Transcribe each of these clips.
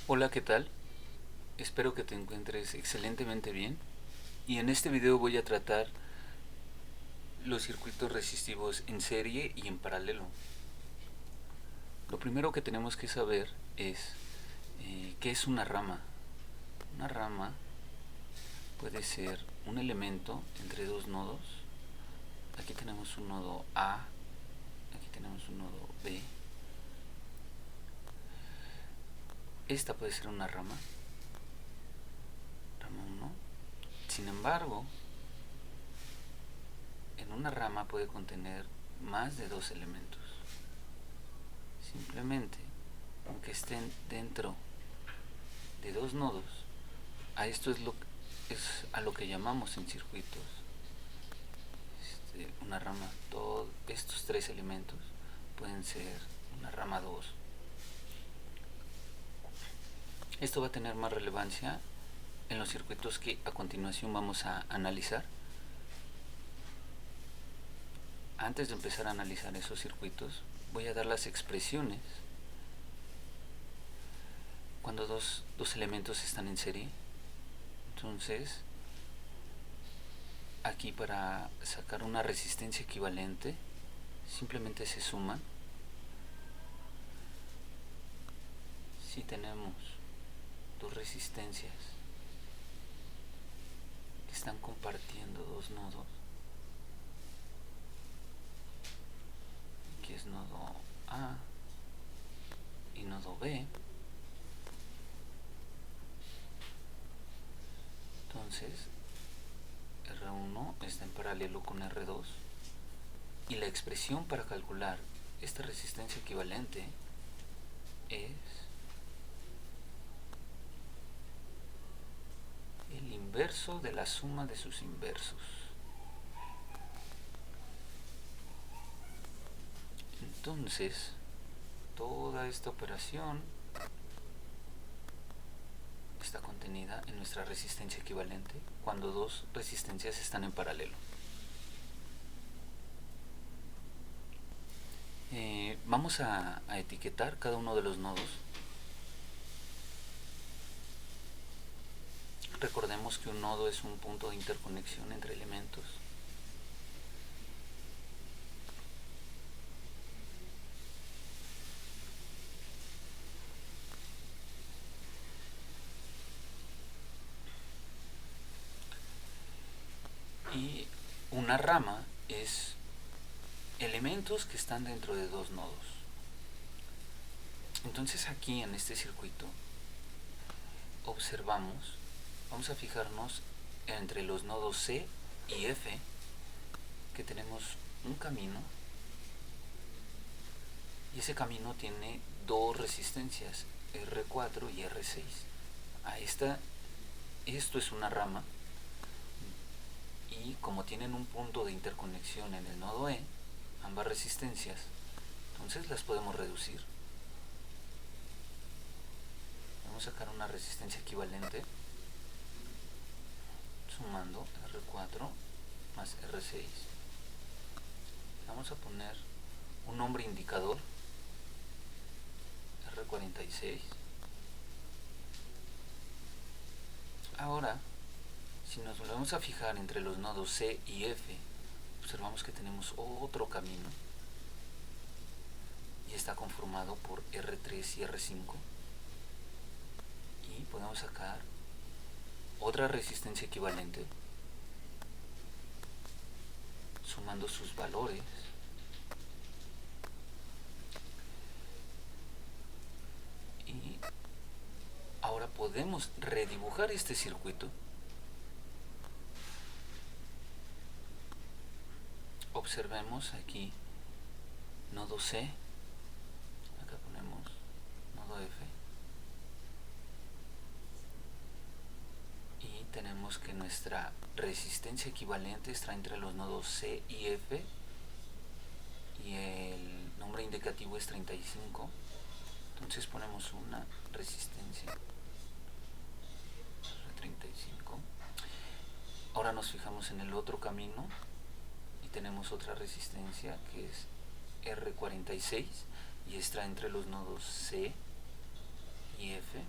Hola, ¿qué tal? Espero que te encuentres excelentemente bien y en este video voy a tratar los circuitos resistivos en serie y en paralelo. Lo primero que tenemos que saber es qué es una rama. Una rama puede ser un elemento entre dos nodos. Aquí tenemos un nodo A, aquí tenemos un nodo B. Esta puede ser una rama, rama 1. Sin embargo, en una rama puede contener más de dos elementos. Simplemente, aunque estén dentro de dos nodos, a esto es a lo que llamamos en circuitos una rama. Todos estos tres elementos pueden ser una rama 2. Esto va a tener más relevancia en los circuitos que a continuación vamos a analizar. Antes de empezar a analizar esos circuitos, voy a dar las expresiones cuando dos elementos están en serie. Entonces, aquí para sacar una resistencia equivalente, simplemente se suman. Si tenemos dos resistencias que están compartiendo dos nodos, que es nodo A y nodo B, entonces R1 está en paralelo con R2 y la expresión para calcular esta resistencia equivalente es el inverso de la suma de sus inversos. Entonces, toda esta operación está contenida en nuestra resistencia equivalente cuando dos resistencias están en paralelo. Vamos a etiquetar cada uno de los nodos. Recordemos que un nodo es un punto de interconexión entre elementos. Y una rama es elementos que están dentro de dos nodos. Entonces aquí en este circuito observamos, vamos a fijarnos entre los nodos C y F, que tenemos un camino, y ese camino tiene dos resistencias, R4 y R6. Esto es una rama, y como tienen un punto de interconexión en el nodo E, ambas resistencias, entonces las podemos reducir. Vamos a sacar una resistencia equivalente sumando R4 más R6. Vamos a poner un nombre indicador, R46. Ahora, si nos volvemos a fijar entre los nodos C y F, observamos que tenemos otro camino y está conformado por R3 y R5, y podemos sacar otra resistencia equivalente sumando sus valores. Y ahora podemos redibujar este circuito. Observemos aquí nodo C, acá ponemos nodo F, y tenemos que nuestra resistencia equivalente está entre los nodos C y F, y el nombre indicativo es 35. Entonces ponemos una resistencia R35. Ahora nos fijamos en el otro camino y tenemos otra resistencia que es R46 y está entre los nodos C y F.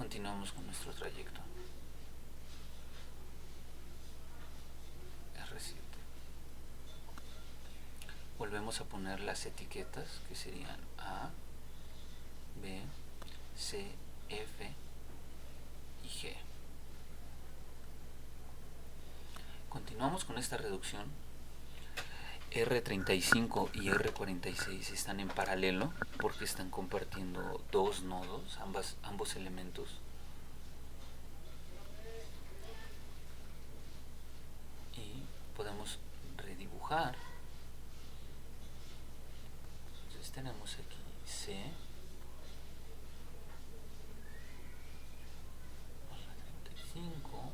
continuamos con nuestro trayecto. R7. Volvemos a poner las etiquetas que serían A, B, C, F y G. Continuamos con esta reducción. R35 y R46 están en paralelo porque están compartiendo dos nodos, ambos elementos. Y podemos redibujar. Entonces tenemos aquí C, R35,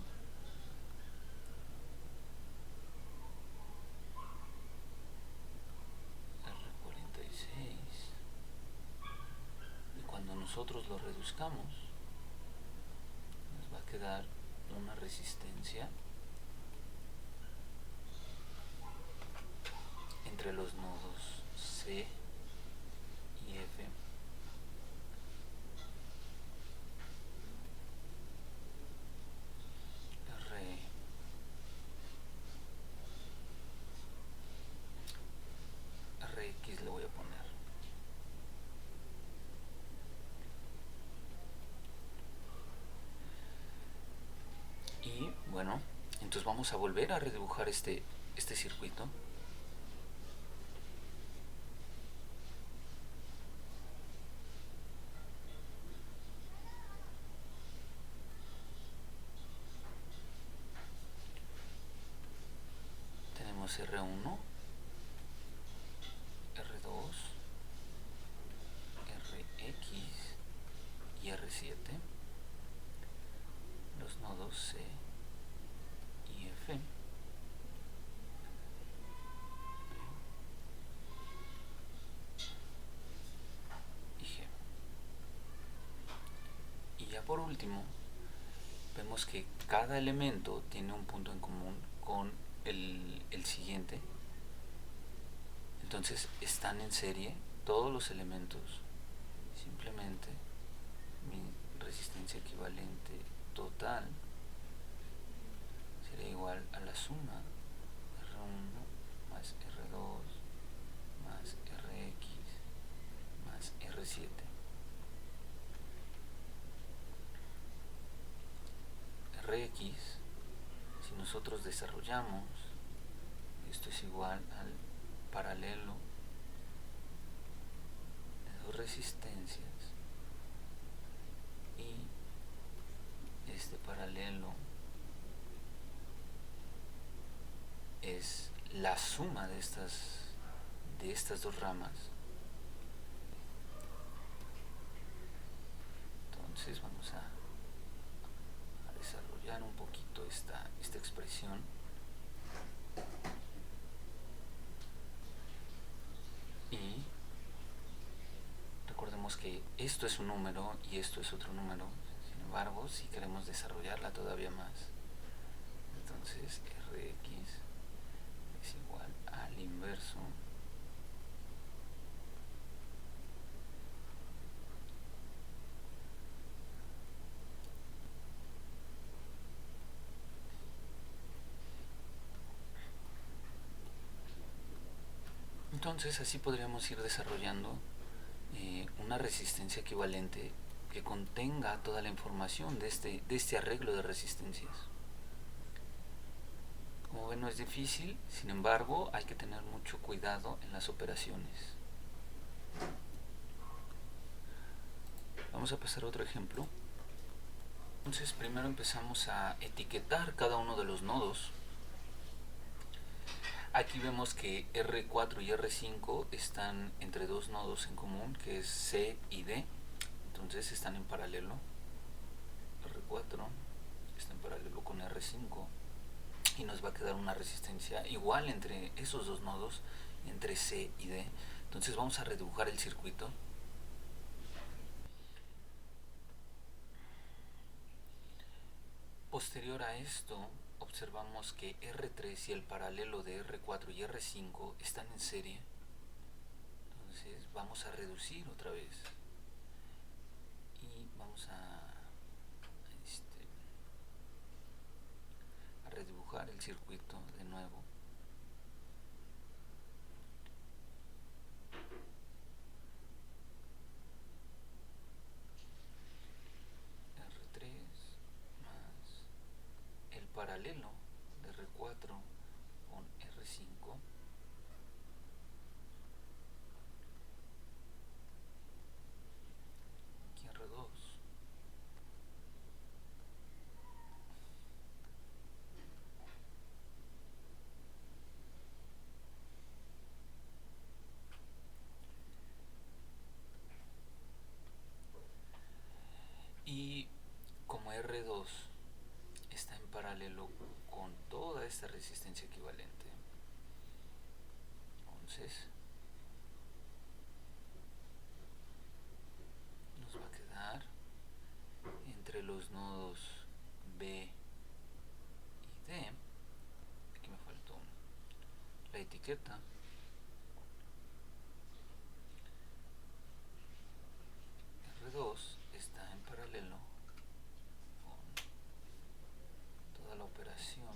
y cuando nosotros lo reduzcamos nos va a quedar una resistencia entre los nodos C y F, Rx le voy a poner. Y bueno, entonces vamos a volver a redibujar este circuito. Tenemos R1, R2, Rx y R7, los nodos C y F, y G. Y ya por último, vemos que cada elemento tiene un punto en común con el siguiente. Entonces están en serie todos los elementos. Simplemente mi resistencia equivalente total sería igual a la suma R1 más R2 más Rx más R7. Rx, si nosotros desarrollamos, esto es igual al paralelo de dos resistencias, y este paralelo es la suma de estas dos ramas. Entonces vamos a desarrollar un poquito esta expresión. Y recordemos que esto es un número y esto es otro número. Sin embargo, si queremos desarrollarla todavía más, entonces Rx es igual al inverso Entonces así podríamos ir desarrollando una resistencia equivalente que contenga toda la información de este arreglo de resistencias. Como ven, no es difícil, sin embargo hay que tener mucho cuidado en las operaciones. Vamos a pasar a otro ejemplo. Entonces primero empezamos a etiquetar cada uno de los nodos. Aquí vemos que R4 y R5 están entre dos nodos en común, que es C y D. Entonces están en paralelo. R4 está en paralelo con R5 y nos va a quedar una resistencia igual entre esos dos nodos, entre C y D. Entonces vamos a redibujar el circuito. Posterior a esto, observamos que R3 y el paralelo de R4 y R5 están en serie. Entonces vamos a reducir otra vez y vamos a a redibujar el circuito de nuevo. R3 más el paralelo de R4 con R5 aquí R2 y como R2 está en paralelo con toda esta resistencia equivalente, entonces nos va a quedar entre los nodos B y D, aquí me faltó la etiqueta, R2 está en paralelo con toda la operación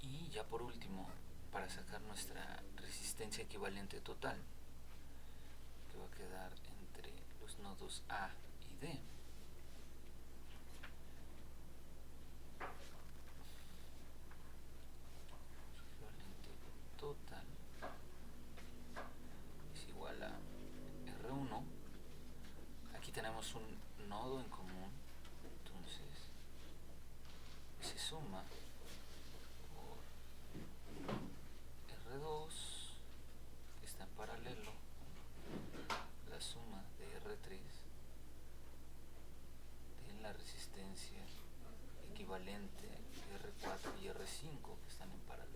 y ya por último, para sacar nuestra resistencia equivalente total, que va a quedar entre los nodos A y D, equivalente total es igual a R1. Aquí tenemos un nodo en común, entonces se suma por R2, que está en paralelo, la suma de R3 de la resistencia equivalente de R4 y R5 que están en paralelo.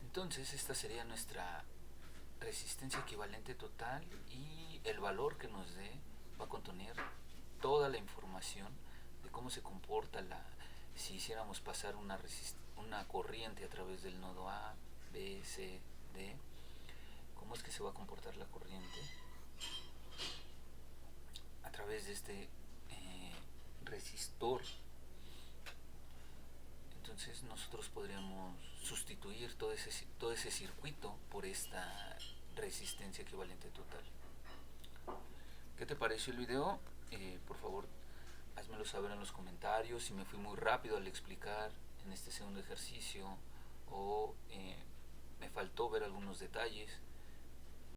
Entonces esta sería nuestra resistencia equivalente total y el valor que nos dé va a contener toda la información de cómo se comporta si hiciéramos pasar una corriente a través del nodo A, B, C, D, cómo es que se va a comportar la corriente a través de este resistor. Entonces nosotros podríamos sustituir todo ese circuito por esta resistencia equivalente total. ¿Qué te pareció el video? Por favor, házmelo saber en los comentarios si me fui muy rápido al explicar en este segundo ejercicio o me faltó ver algunos detalles.